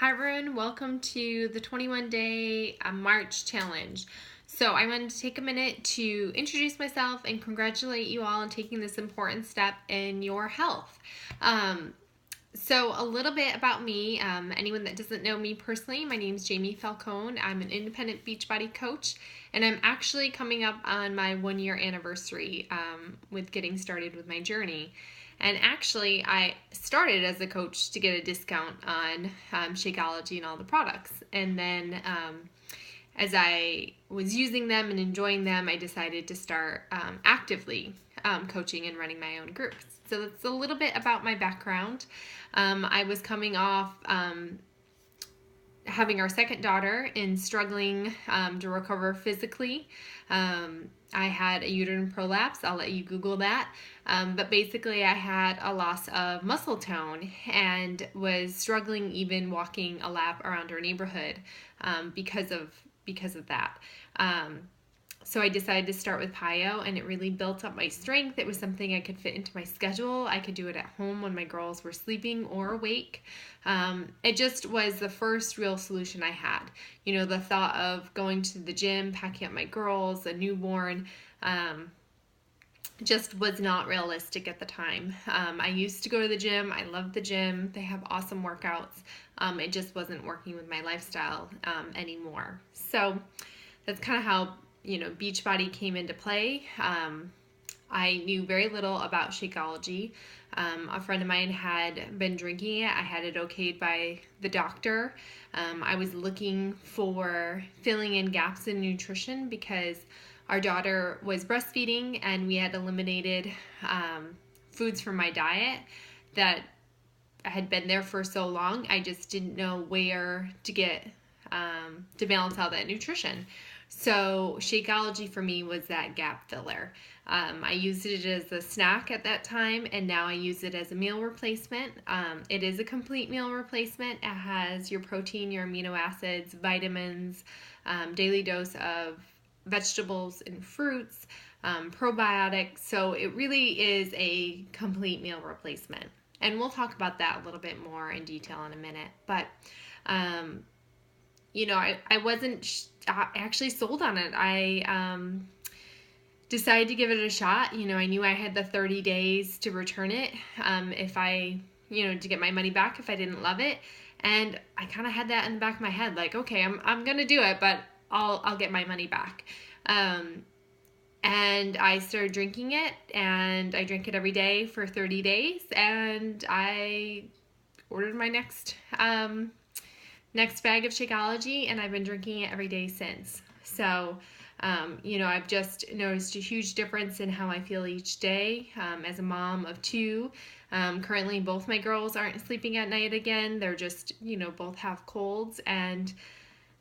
Hi everyone, welcome to the 21-day March challenge. So I wanted to take a minute to introduce myself and congratulate you all on taking this important step in your health. So a little bit about me, anyone that doesn't know me personally, my name is Jamie Falcone. I'm an independent Beachbody coach, and I'm actually coming up on my 1-year anniversary with getting started with my journey. And actually, I started as a coach to get a discount on Shakeology and all the products. And then as I was using them and enjoying them, I decided to start actively coaching and running my own groups. So that's a little bit about my background. I was coming off having our second daughter and struggling to recover physically. I had a uterine prolapse. I'll let you Google that. But basically, I had a loss of muscle tone and was struggling even walking a lap around our neighborhood because of that. So I decided to start with PiYo, and it really built up my strength. It was something I could fit into my schedule. I could do it at home when my girls were sleeping or awake. It just was the first real solution I had. You know, the thought of going to the gym, packing up my girls, a newborn, just was not realistic at the time. I used to go to the gym. I loved the gym. They have awesome workouts. It just wasn't working with my lifestyle anymore. So that's kind of how Beachbody came into play. I knew very little about Shakeology. A friend of mine had been drinking it. I had it okayed by the doctor. I was looking for filling in gaps in nutrition because our daughter was breastfeeding and we had eliminated foods from my diet that had been there for so long. I just didn't know where to get to balance out that nutrition. So Shakeology for me was that gap filler. I used it as a snack at that time, and now I use it as a meal replacement. It is a complete meal replacement. It has your protein, your amino acids, vitamins, daily dose of vegetables and fruits, probiotics. So it really is a complete meal replacement. And we'll talk about that a little bit more in detail in a minute. But I wasn't actually sold on it. I decided to give it a shot. I knew I had the 30 days to return it if I, to get my money back if I didn't love it. And I kind of had that in the back of my head, like, okay, I'm going to do it, but I'll get my money back. And I started drinking it, and I drank it every day for 30 days, and I ordered my next bag of Shakeology, and I've been drinking it every day since. So, I've just noticed a huge difference in how I feel each day as a mom of two. Currently, both my girls aren't sleeping at night again. They're just, both have colds, and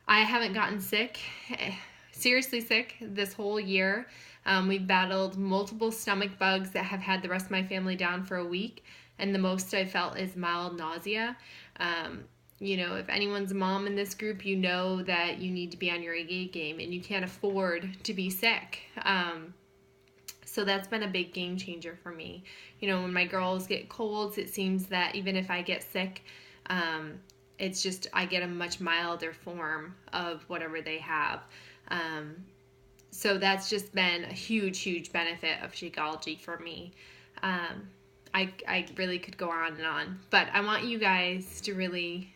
I haven't gotten sick, seriously sick, this whole year. We've battled multiple stomach bugs that have had the rest of my family down for a week, and the most I've felt is mild nausea. If anyone's a mom in this group, you know that you need to be on your A game, and you can't afford to be sick. So that's been a big game changer for me. When my girls get colds, it seems that even if I get sick, it's just I get a much milder form of whatever they have. So that's just been a huge, huge benefit of Shakeology for me. I really could go on and on, but I want you guys to really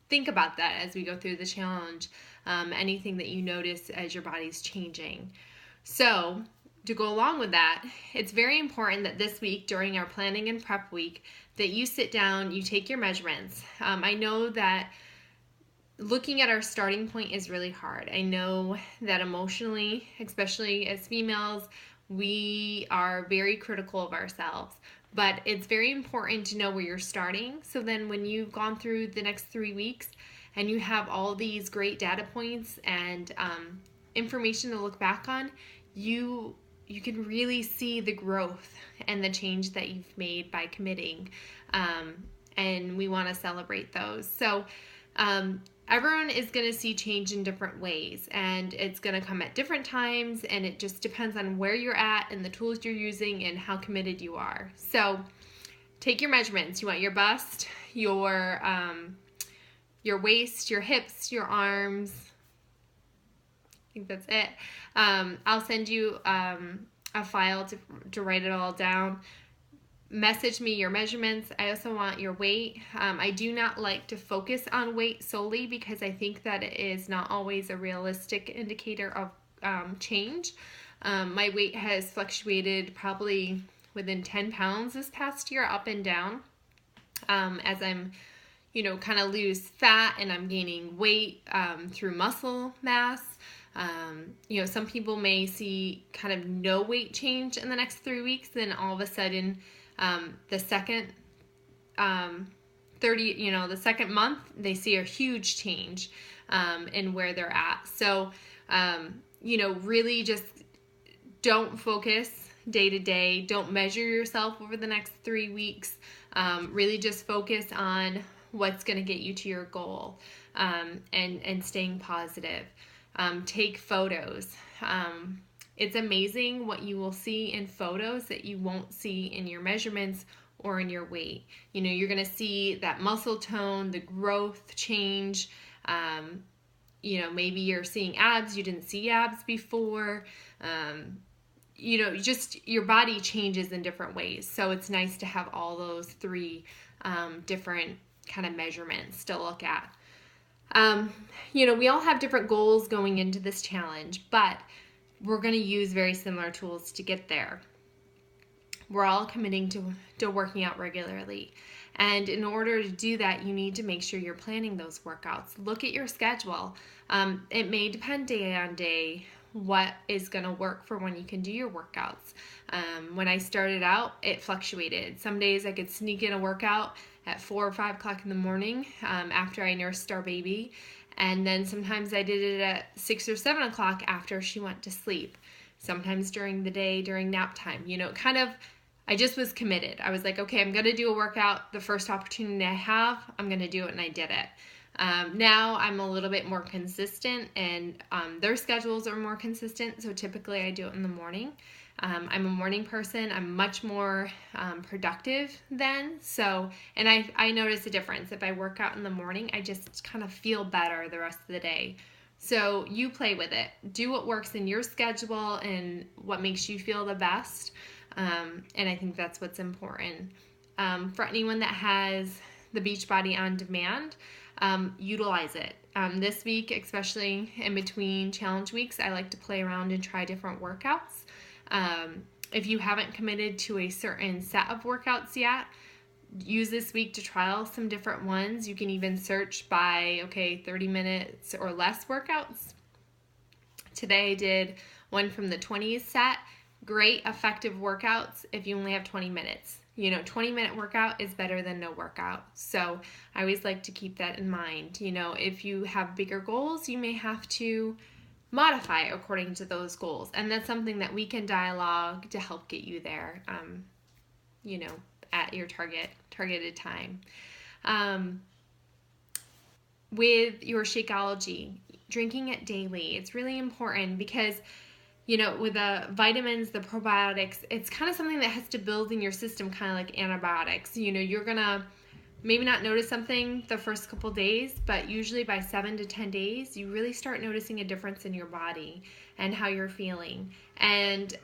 think about that as we go through the challenge, anything that you notice as your body's changing. So to go along with that, it's very important that this week during our planning and prep week that you sit down, you take your measurements. I know that looking at our starting point is really hard. I know that emotionally, especially as females, we are very critical of ourselves. But it's very important to know where you're starting. So then when you've gone through the next 3 weeks and you have all these great data points and information to look back on, you can really see the growth and the change that you've made by committing. And we want to celebrate those. So everyone is going to see change in different ways, and it's going to come at different times, and it just depends on where you're at and the tools you're using and how committed you are. So take your measurements. You want your bust, your your waist, your hips, your arms. I think that's it. I'll send you a file to write it all down. Message me your measurements. I also want your weight. I do not like to focus on weight solely because I think that it is not always a realistic indicator of change. My weight has fluctuated probably within 10 pounds this past year, up and down, as I'm, kind of lose fat and I'm gaining weight through muscle mass. Some people may see kind of no weight change in the next 3 weeks, then all of a sudden the second the second month they see a huge change in where they're at. So really just don't focus day to day. Don't measure yourself over the next 3 weeks. Really just focus on what's going to get you to your goal, and staying positive. Take photos. It's amazing what you will see in photos that you won't see in your measurements or in your weight. You're going to see that muscle tone, the growth change. Maybe you're seeing abs, you didn't see abs before. Just your body changes in different ways. So it's nice to have all those 3 different kind of measurements to look at. We all have different goals going into this challenge, but we're going to use very similar tools to get there. We're all committing to working out regularly. And in order to do that, you need to make sure you're planning those workouts. Look at your schedule. It may depend day on day what is going to work for when you can do your workouts. When I started out, it fluctuated. Some days I could sneak in a workout at 4 or 5 o'clock in the morning after I nursed our baby. And then sometimes I did it at 6 or 7 o'clock after she went to sleep. Sometimes during the day, during nap time. I just was committed. I was like, okay, I'm going to do a workout. The first opportunity I have, I'm going to do it, and I did it. Now I'm a little bit more consistent, and their schedules are more consistent, so typically I do it in the morning. I'm a morning person. I'm much more productive then. And I notice a difference. If I work out in the morning, I just kind of feel better the rest of the day. So you play with it. Do what works in your schedule and what makes you feel the best. And I think that's what's important. For anyone that has the Beachbody on demand, utilize it. This week, especially in between challenge weeks, I like to play around and try different workouts. If you haven't committed to a certain set of workouts yet, use this week to trial some different ones. You can even search by, 30 minutes or less workouts. Today I did one from the 20s set. Great, effective workouts if you only have 20 minutes. 20-minute workout is better than no workout. So I always like to keep that in mind. If you have bigger goals, you may have to modify according to those goals. And that's something that we can dialogue to help get you there, at your targeted time. With your Shakeology, drinking it daily, it's really important because with the vitamins, the probiotics, it's kind of something that has to build in your system, kind of like antibiotics. You're going to maybe not notice something the first couple days, but usually by 7 to 10 days, you really start noticing a difference in your body and how you're feeling. And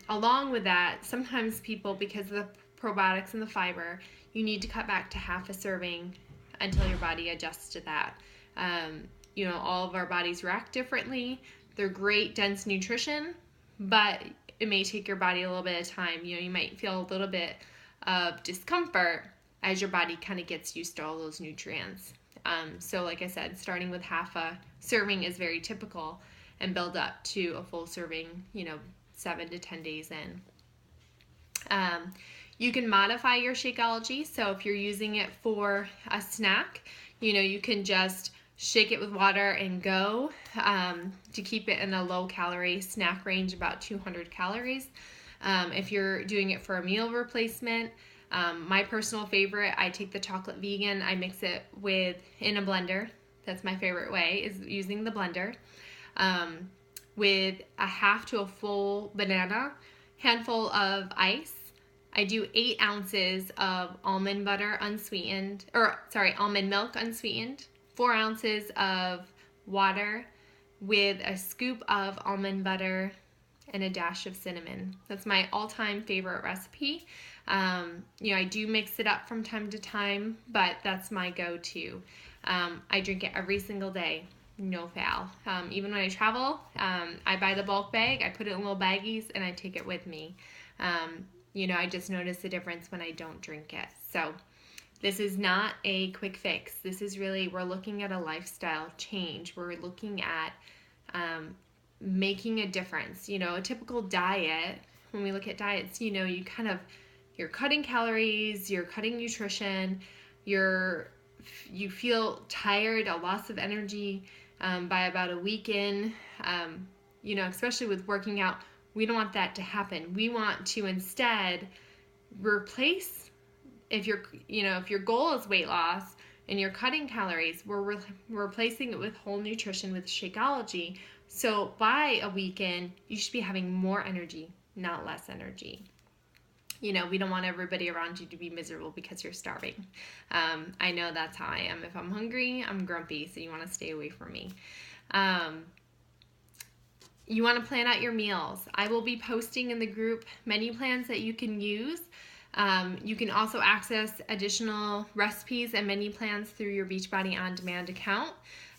along with that, sometimes people, because of the probiotics and the fiber, you need to cut back to half a serving until your body adjusts to that. All of our bodies react differently. They're great, dense nutrition, but it may take your body a little bit of time. You might feel a little bit of discomfort as your body kind of gets used to all those nutrients. So like I said, starting with half a serving is very typical, and build up to a full serving, 7 to 10 days in. You can modify your Shakeology. So if you're using it for a snack, you can just shake it with water and go to keep it in a low calorie snack range, about 200 calories. If you're doing it for a meal replacement, my personal favorite, I take the chocolate vegan, I mix it in a blender. That's my favorite way, is using the blender. With a half to a full banana, handful of ice. I do 8 ounces of almond milk unsweetened. 4 ounces of water with a scoop of almond butter and a dash of cinnamon. That's my all-time favorite recipe. I do mix it up from time to time, but that's my go-to. I drink it every single day, no fail. Even when I travel, I buy the bulk bag, I put it in little baggies, and I take it with me. I just notice the difference when I don't drink it. So this is not a quick fix. This is really, we're looking at a lifestyle change. We're looking at making a difference. A typical diet, when we look at diets, you're cutting calories, you're cutting nutrition, you feel tired, a loss of energy by about a week in. Especially with working out, we don't want that to happen. We want to instead replace, if your goal is weight loss and you're cutting calories, we're replacing it with whole nutrition, with Shakeology. So by a weekend, you should be having more energy, not less energy. We don't want everybody around you to be miserable because you're starving. I know that's how I am. If I'm hungry, I'm grumpy, so you want to stay away from me. You want to plan out your meals. I will be posting in the group menu plans that you can use. You can also access additional recipes and menu plans through your Beachbody On Demand account.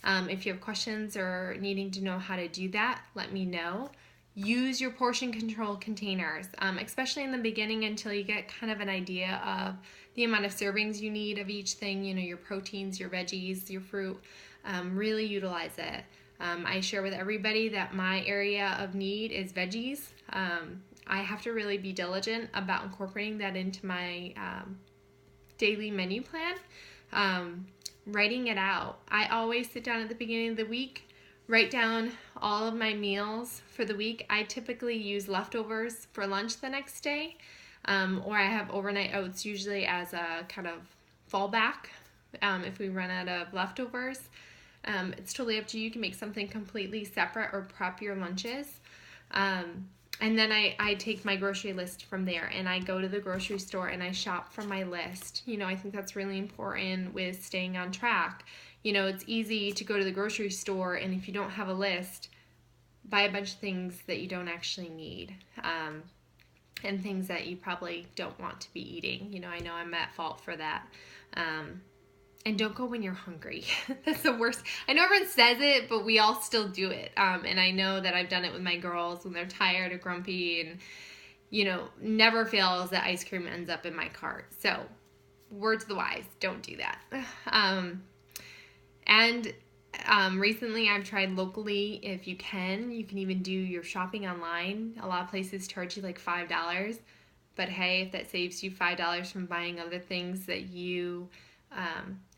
If you have questions or needing to know how to do that, let me know. Use your portion control containers, especially in the beginning until you get kind of an idea of the amount of servings you need of each thing, your proteins, your veggies, your fruit. Really utilize it. I share with everybody that my area of need is veggies. I have to really be diligent about incorporating that into my daily menu plan. Writing it out. I always sit down at the beginning of the week, write down all of my meals for the week. I typically use leftovers for lunch the next day, or I have overnight oats usually as a kind of fallback if we run out of leftovers. It's totally up to you. You can make something completely separate or prep your lunches. And then I take my grocery list from there and I go to the grocery store and I shop from my list. I think that's really important with staying on track. It's easy to go to the grocery store and if you don't have a list, buy a bunch of things that you don't actually need. And things that you probably don't want to be eating. I know I'm at fault for that. And don't go when you're hungry. That's the worst. I know everyone says it, but we all still do it. And I know that I've done it with my girls when they're tired or grumpy and, never fails that ice cream ends up in my cart. So, word to the wise, don't do that. Recently I've tried locally, if you can even do your shopping online. A lot of places charge you like $5. But hey, if that saves you $5 from buying other things that you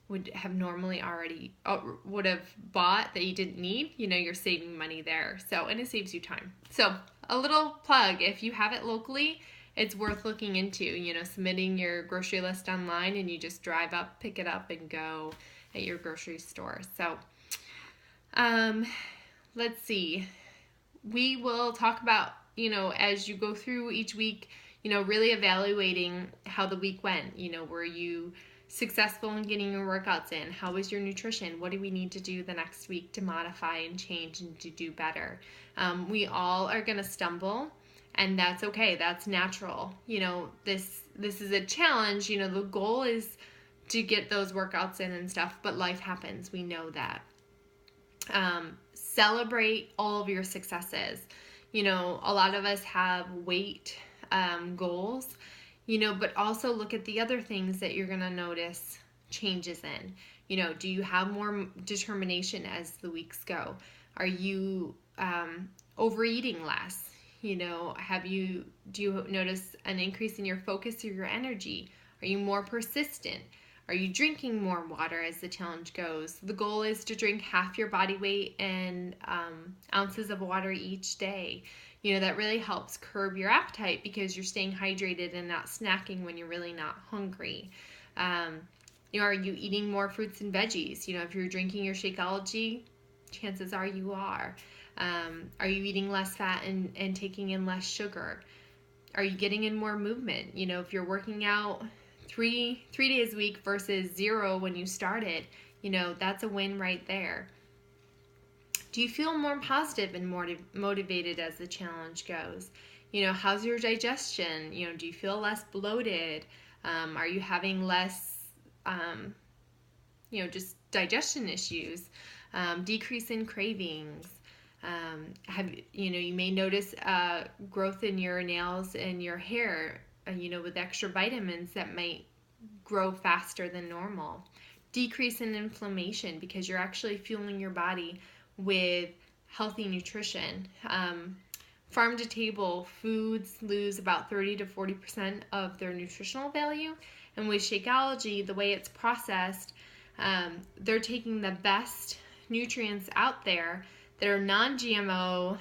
would have normally already would have bought that you didn't need, you're saving money there. So, and it saves you time. So a little plug, if you have it locally, it's worth looking into, submitting your grocery list online and you just drive up, pick it up and go at your grocery store. So, let's see. We will talk about, as you go through each week, really evaluating how the week went. Were you successful in getting your workouts in? How was your nutrition? What do we need to do the next week to modify and change and to do better? We all are going to stumble, and that's okay. That's natural. This is a challenge. The goal is to get those workouts in and stuff, but life happens. We know that. Celebrate all of your successes. A lot of us have weight goals, but also look at the other things that you're going to notice changes in. Do you have more determination as the weeks go? Are you overeating less? Do you notice an increase in your focus or your energy? Are you more persistent? Are you drinking more water as the challenge goes? The goal is to drink half your body weight in ounces of water each day. That really helps curb your appetite because you're staying hydrated and not snacking when you're really not hungry. Are you eating more fruits and veggies? If you're drinking your Shakeology, chances are you are. Are you eating less fat and taking in less sugar? Are you getting in more movement? If you're working out three days a week versus 0 when you started, that's a win right there. Do you feel more positive and more motivated as the challenge goes? How's your digestion? Do you feel less bloated? Are you having less, just digestion issues? Decrease in cravings? You may notice growth in your nails and your hair, with extra vitamins that might grow faster than normal. Decrease in inflammation because you're actually fueling your body with healthy nutrition. Farm to table foods lose about 30 to 40% of their nutritional value. And with Shakeology, the way it's processed, they're taking the best nutrients out there that are non-GMO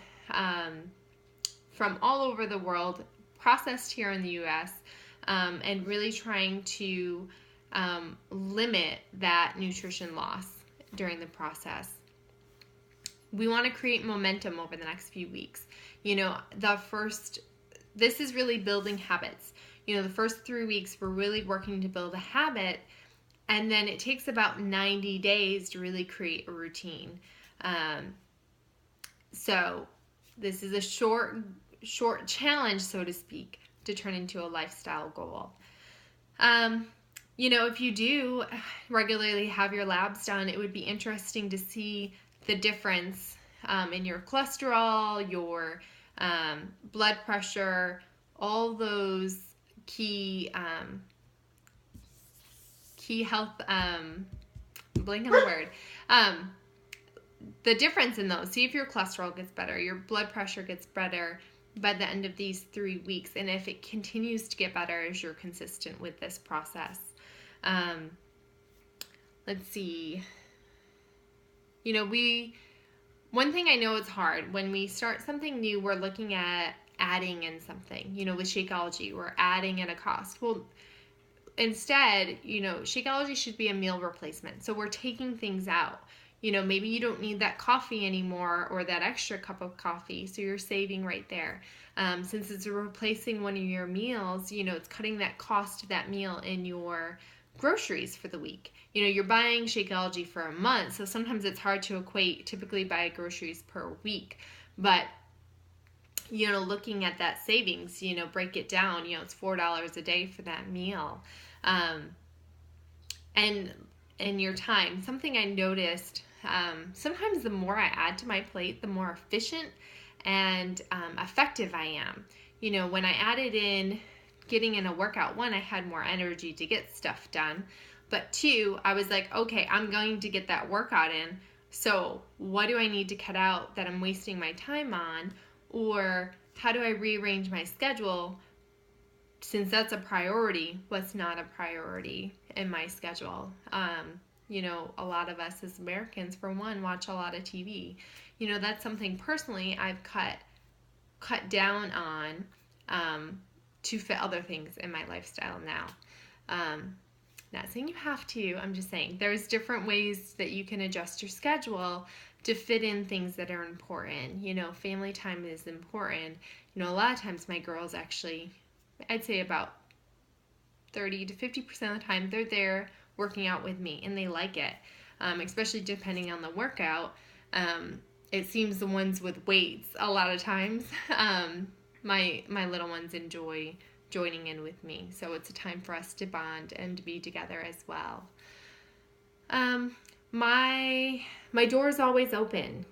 from all over the world, processed here in the U.S., and really trying to limit that nutrition loss during the process. We want to create momentum over the next few weeks. This is really building habits. The first 3 weeks, we're really working to build a habit, and then it takes about 90 days to really create a routine. So this is a short challenge, so to speak, to turn into a lifestyle goal. If you do regularly have your labs done, it would be interesting to see the difference in your cholesterol, your blood pressure, all those key health, blank on the word, the difference in those. See if your cholesterol gets better, your blood pressure gets better by the end of these 3 weeks, and if it continues to get better as you're consistent with this process. Let's see. One thing I know it's hard when we start something new, we're looking at adding in something. With Shakeology, we're adding in a cost. Well, instead, Shakeology should be a meal replacement. So we're taking things out. Maybe you don't need that coffee anymore or that extra cup of coffee, so you're saving right there. Since it's replacing one of your meals, it's cutting that cost of that meal in your groceries for the week. You're buying Shakeology for a month, so sometimes it's hard to typically buy groceries per week. But, looking at that savings, break it down, it's $4 a day for that meal. And your time, something I noticed, sometimes the more I add to my plate, the more efficient and effective I am. When I added in getting in a workout, 1, I had more energy to get stuff done. But 2, I was like, okay, I'm going to get that workout in. So what do I need to cut out that I'm wasting my time on? Or how do I rearrange my schedule? Since that's a priority, what's not a priority in my schedule? A lot of us as Americans, for one, watch a lot of TV. That's something personally I've cut down on to fit other things in my lifestyle now. Not saying you have to, I'm just saying there's different ways that you can adjust your schedule to fit in things that are important. Family time is important. A lot of times my girls actually, I'd say about 30 to 50% of the time, they're there working out with me, and they like it, especially depending on the workout. It seems the ones with weights, a lot of times, my little ones enjoy joining in with me. So it's a time for us to bond and to be together as well. My door is always open.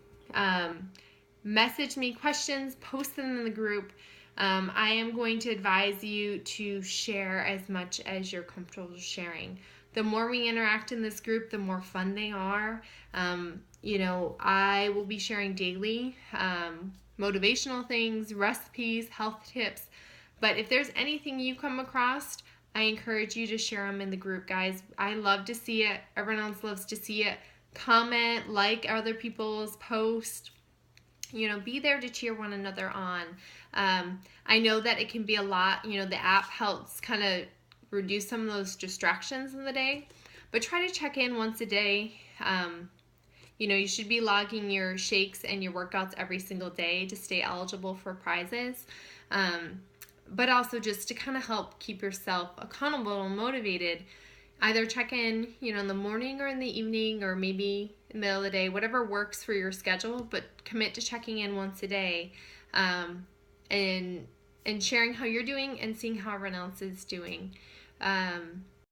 Message me questions, post them in the group. I am going to advise you to share as much as you're comfortable sharing. The more we interact in this group, the more fun they are. I will be sharing daily motivational things, recipes, health tips. But if there's anything you come across, I encourage you to share them in the group, guys. I love to see it. Everyone else loves to see it. Comment, like other people's posts. Be there to cheer one another on. I know that it can be a lot. The app helps kind of reduce some of those distractions in the day. But try to check in once a day. You should be logging your shakes and your workouts every single day to stay eligible for prizes. but also just to kind of help keep yourself accountable and motivated. Either check in, in the morning or in the evening, or maybe in the middle of the day, whatever works for your schedule, but commit to checking in once a day, and sharing how you're doing and seeing how everyone else is doing.